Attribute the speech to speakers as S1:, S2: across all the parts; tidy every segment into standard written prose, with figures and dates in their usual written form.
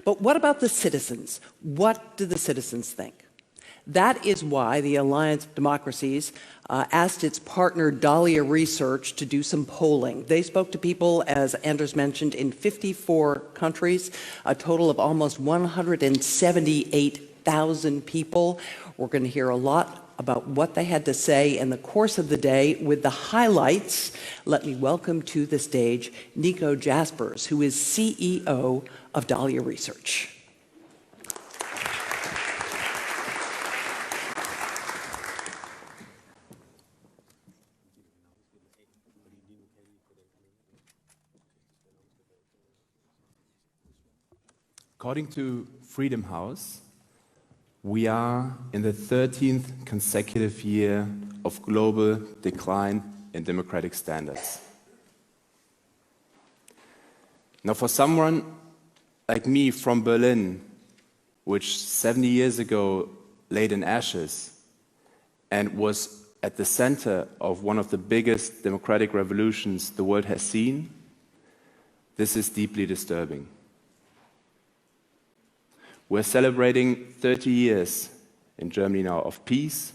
S1: But what about the citizens? What do the citizens think? That is why the Alliance of Democracies asked its partner Dalia Research to do some polling. They spoke to people, as Anders mentioned, in 54 countries, a total of almost 178,000 people. We're going to hear a lot about what they had to say in the course of the day. With the highlights, let me welcome to the stage Nico Jaspers, who is CEO of Dalia Research.
S2: According to Freedom House, we are in the 13th consecutive year of global decline in democratic standards. Now, for someone like me from Berlin, which 70 years ago laid in ashes and was at the center of one of the biggest democratic revolutions the world has seen, this is deeply disturbing. We're celebrating 30 years in Germany now of peace,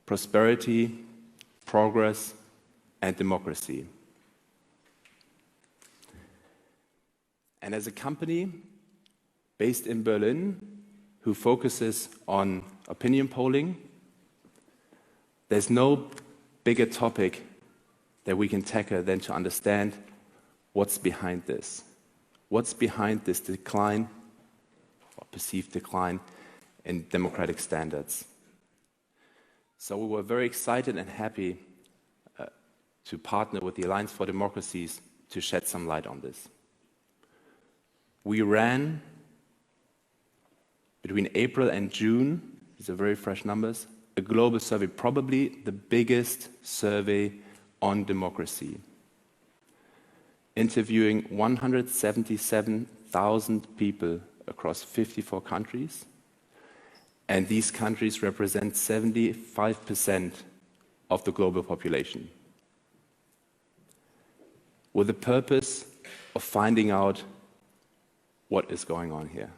S2: prosperity, progress, and democracy. And as a company based in Berlin who focuses on opinion polling, there's no bigger topic that we can tackle than to understand what's behind this. What's behind this decline, or perceived decline, in democratic standards. So we were very excited and happy to partner with the Alliance for Democracies to shed some light on this. We ran between April and June, these are very fresh numbers, a global survey, probably the biggest survey on democracy, interviewing 177,000 people across 54 countries, and these countries represent 75% of the global population, with the purpose of finding out what is going on here.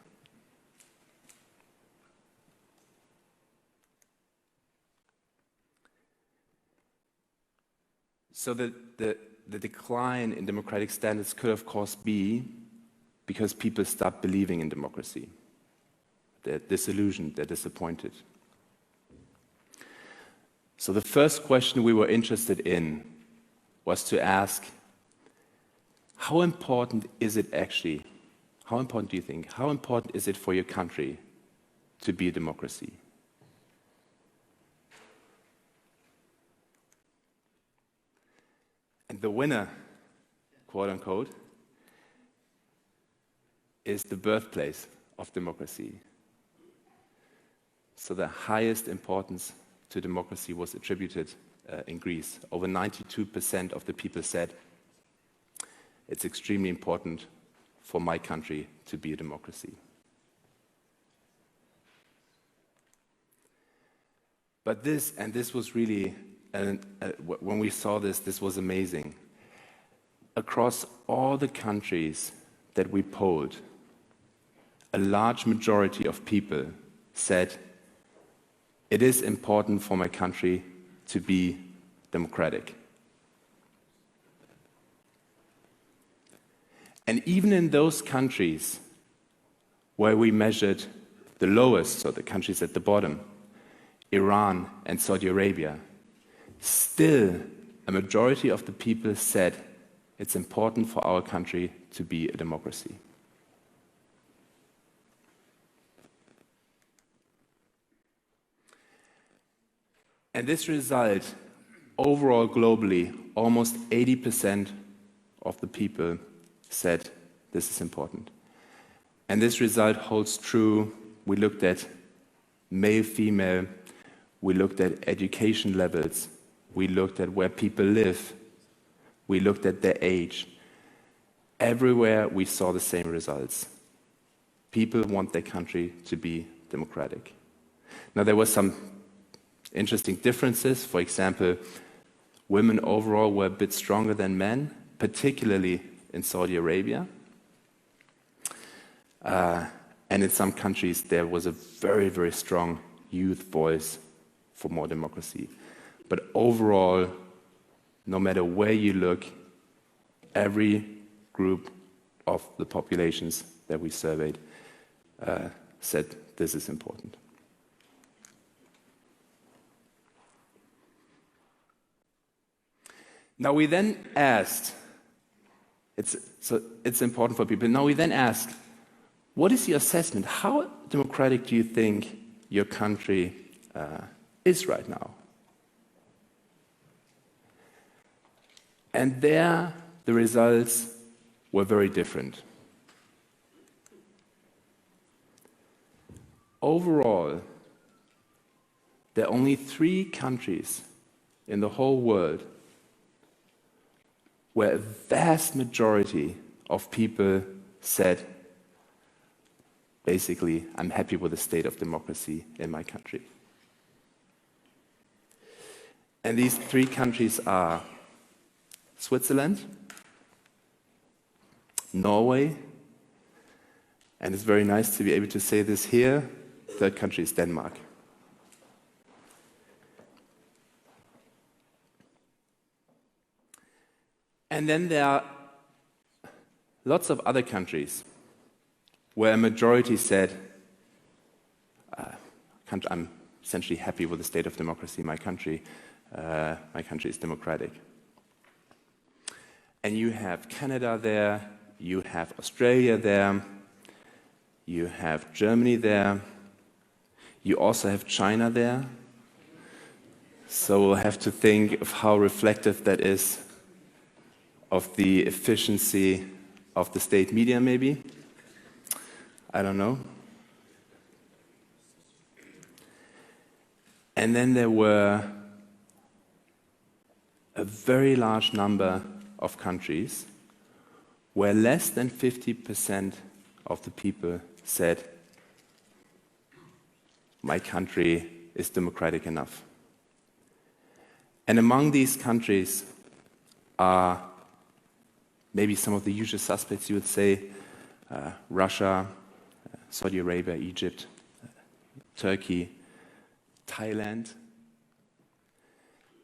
S2: So the decline in democratic standards could, of course, be because people stop believing in democracy. They're disillusioned, they're disappointed. So the first question we were interested in was to ask, how important is it actually, how important do you think, how important is it for your country to be a democracy? And the winner, quote unquote, is the birthplace of democracy. So the highest importance to democracy was attributed in Greece. Over 92% of the people said, it's extremely important for my country to be a democracy. But this, and this was really, when we saw this, this was amazing. Across all the countries that we polled, a large majority of people said, it is important for my country to be democratic. And even in those countries where we measured the lowest, so the countries at the bottom, Iran and Saudi Arabia, still a majority of the people said it's important for our country to be a democracy. And this result, overall globally, almost 80% of the people said this is important. And this result holds true. We looked at male, female, we looked at education levels, we looked at where people live, we looked at their age. Everywhere we saw the same results. People want their country to be democratic. Now there were some interesting differences. For example, women overall were a bit stronger than men, particularly in Saudi Arabia. And in some countries, there was a very, very strong youth voice for more democracy. But overall, no matter where you look, every group of the populations that we surveyed said this is important. Now we then asked, it's important for people, now we then asked, what is your assessment? How democratic do you think your country is right now? And there, the results were very different. Overall, there are only 3 countries in the whole world where a vast majority of people said, basically, I'm happy with the state of democracy in my country. And these 3 countries are Switzerland, Norway, and it's very nice to be able to say this here, third country is Denmark. And then there are lots of other countries where a majority said, I'm essentially happy with the state of democracy in my country. My country is democratic. And you have Canada there, you have Australia there, you have Germany there, you also have China there. So we'll have to think of how reflective that is of the efficiency of the state media, maybe. I don't know. And then there were a very large number of countries where less than 50% of the people said, my country is democratic enough. And among these countries are maybe some of the usual suspects, you would say, Russia, Saudi Arabia, Egypt, Turkey, Thailand.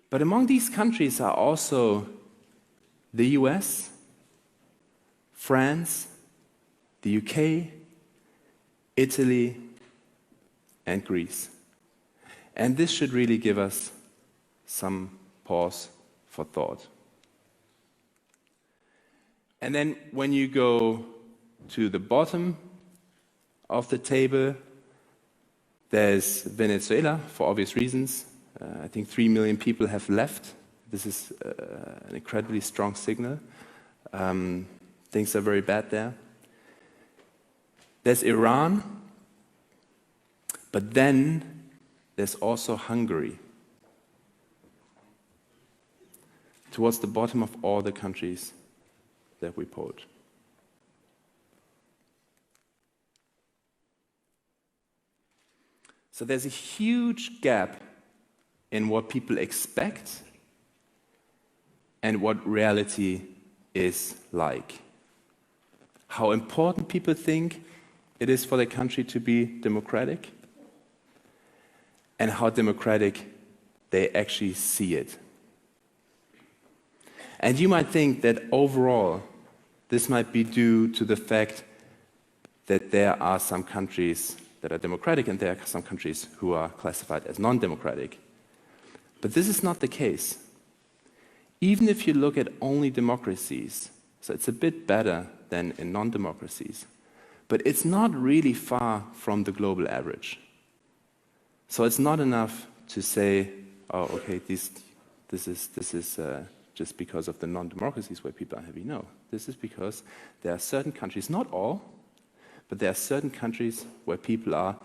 S2: But among these countries are also the US, France, the UK, Italy, and Greece. And this should really give us some pause for thought. And then when you go to the bottom of the table, there's Venezuela, for obvious reasons. I think 3 million people have left. This is an incredibly strong signal. Things are very bad there. There's Iran, but then there's also Hungary. Towards the bottom of all the countries that we polled. So there's a huge gap in what people expect and what reality is like. How important people think it is for the country to be democratic, and how democratic they actually see it. And you might think that overall, this might be due to the fact that there are some countries that are democratic and there are some countries who are classified as non-democratic. But this is not the case. Even if you look at only democracies, so it's a bit better than in non-democracies, but it's not really far from the global average. So it's not enough to say, oh, okay, this is just because of the non-democracies where people are happy. No, this is because there are certain countries, not all, but there are certain countries where people are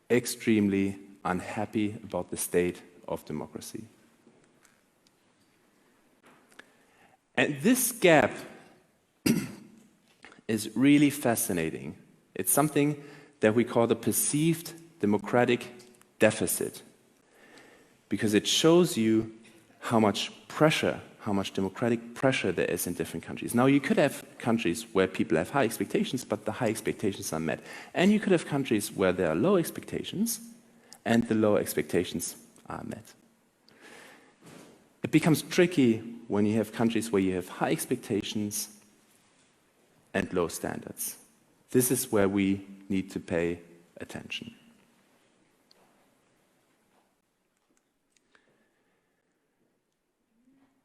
S2: extremely unhappy about the state of democracy. And this gap is really fascinating. It's something that we call the perceived democratic deficit, because it shows you how much pressure how much democratic pressure there is in different countries. Now, you could have countries where people have high expectations, but the high expectations are met. And you could have countries where there are low expectations, and the low expectations are met. It becomes tricky when you have countries where you have high expectations and low standards. This is where we need to pay attention.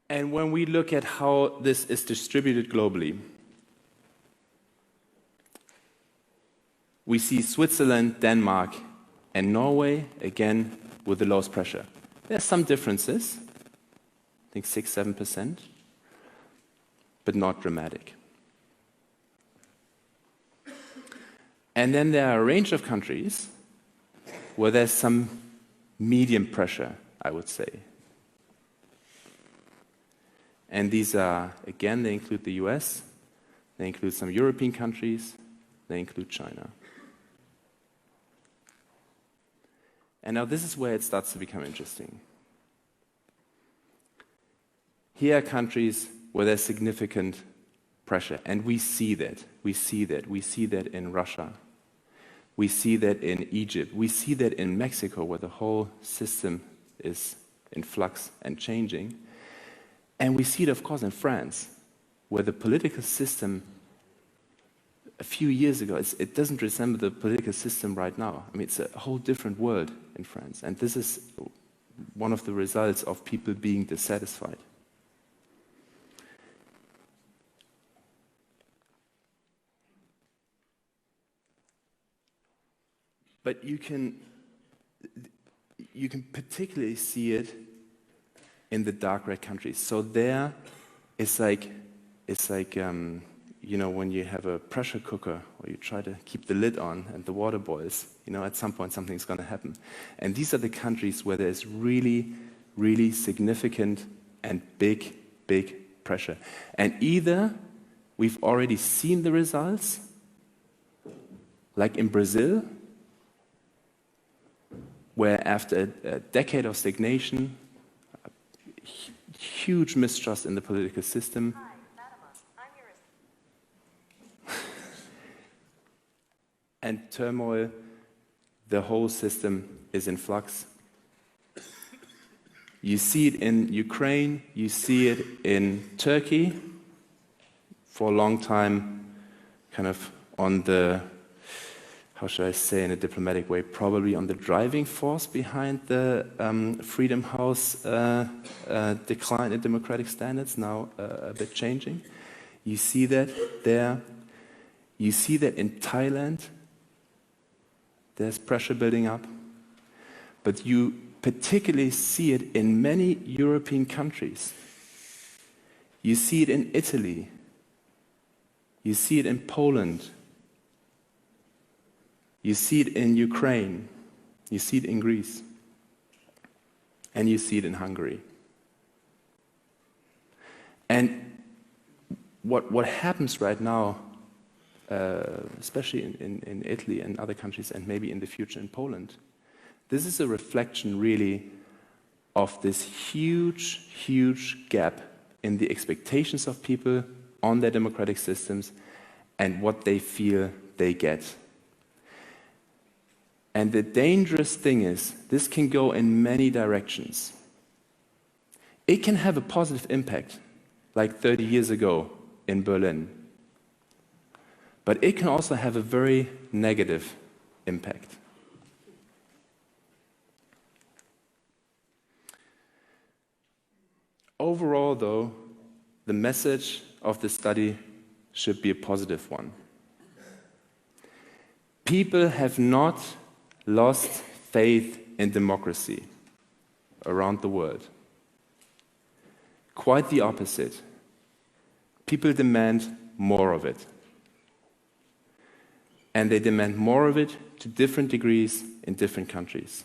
S2: And when we look at how this is distributed globally, we see Switzerland, Denmark, and Norway, again, with the lowest pressure. There are some differences, I think 6–7%, but not dramatic. And then there are a range of countries where there's some medium pressure, I would say. And these are, again, they include the US, they include some European countries, they include China. And now this is where it starts to become interesting. Here are countries where there's significant pressure, and we see that. We see that in Russia. We see that in Egypt. We see that in Mexico, where the whole system is in flux and changing. And we see it, of course, in France, where the political system a few years ago, it doesn't resemble the political system right now. I mean, it's a whole different world in France. And this is one of the results of people being dissatisfied. But you can particularly see it in the dark red countries. So there, it's like you know, when you have a pressure cooker or you try to keep the lid on and the water boils, you know, at some point something's going to happen. And these are the countries where there's really, really significant and big pressure. And either we've already seen the results, like in Brazil, where after a decade of stagnation, huge mistrust in the political system.
S3: Hi, Fatima. I'm your
S2: And turmoil, the whole system is in flux. You see it in Ukraine, you see it in Turkey, for a long time, kind of on the, how should I say in a diplomatic way, probably on the driving force behind the Freedom House decline in democratic standards, now a bit changing. You see that there. You see that in Thailand, there's pressure building up. But you particularly see it in many European countries. You see it in Italy. You see it in Poland. You see it in Ukraine, you see it in Greece, and you see it in Hungary. And what happens right now, especially in Italy and other countries, and maybe in the future in Poland, this is a reflection really of this huge gap in the expectations of people on their democratic systems and what they feel they get. And the dangerous thing is, this can go in many directions. It can have a positive impact, like 30 years ago in Berlin. But it can also have a very negative impact. Overall, though, the message of the study should be a positive one. People have not lost faith in democracy around the world. Quite the opposite. People demand more of it. And they demand more of it to different degrees in different countries.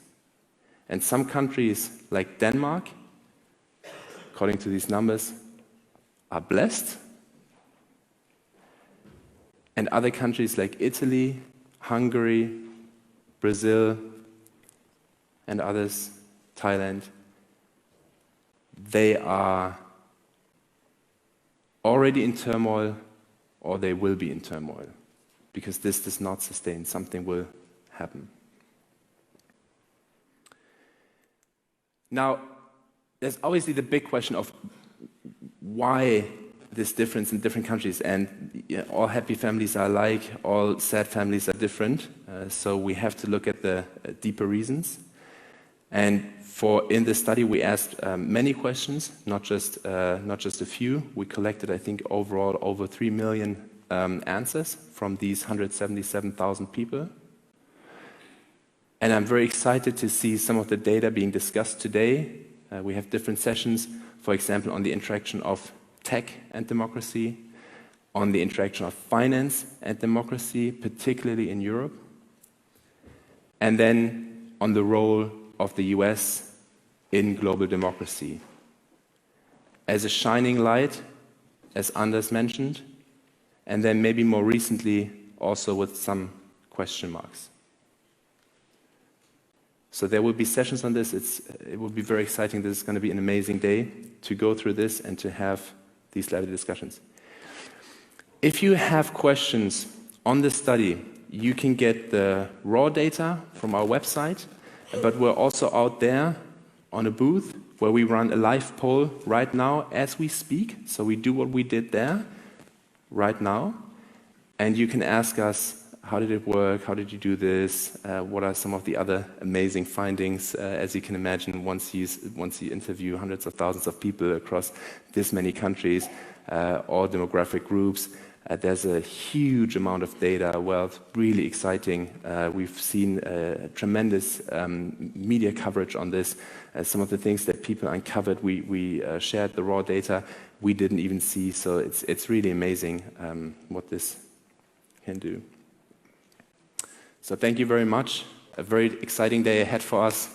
S2: And some countries, like Denmark, according to these numbers, are blessed. And other countries like Italy, Hungary, Brazil, and others, Thailand, they are already in turmoil or they will be in turmoil, because this does not sustain. Something will happen. Now, there's obviously the big question of why this difference in different countries, and all happy families are alike, all sad families are different, so we have to look at the deeper reasons. And in this study we asked many questions, not just a few. We collected, I think, overall over 3 million answers from these 177,000 people. And I'm very excited to see some of the data being discussed today. We have different sessions, for example, on the interaction of tech and democracy, on the interaction of finance and democracy, particularly in Europe, and then on the role of the US in global democracy. As a shining light, as Anders mentioned, and then maybe more recently also with some question marks. So there will be sessions on this. It will be very exciting. This is going to be an amazing day to go through this and to have these lively discussions. If you have questions on the study, you can get the raw data from our website, but we're also out there on a booth where we run a live poll right now as we speak. So we do what we did there right now, and you can ask us, how did it work? How did you do this? What are some of the other amazing findings? As you can imagine, once you interview hundreds of thousands of people across this many countries, all demographic groups, there's a huge amount of data. Well, it's really exciting. We've seen tremendous media coverage on this. Some of the things that people uncovered, we shared the raw data we didn't even see. So it's really amazing what this can do. So thank you very much. A very exciting day ahead for us.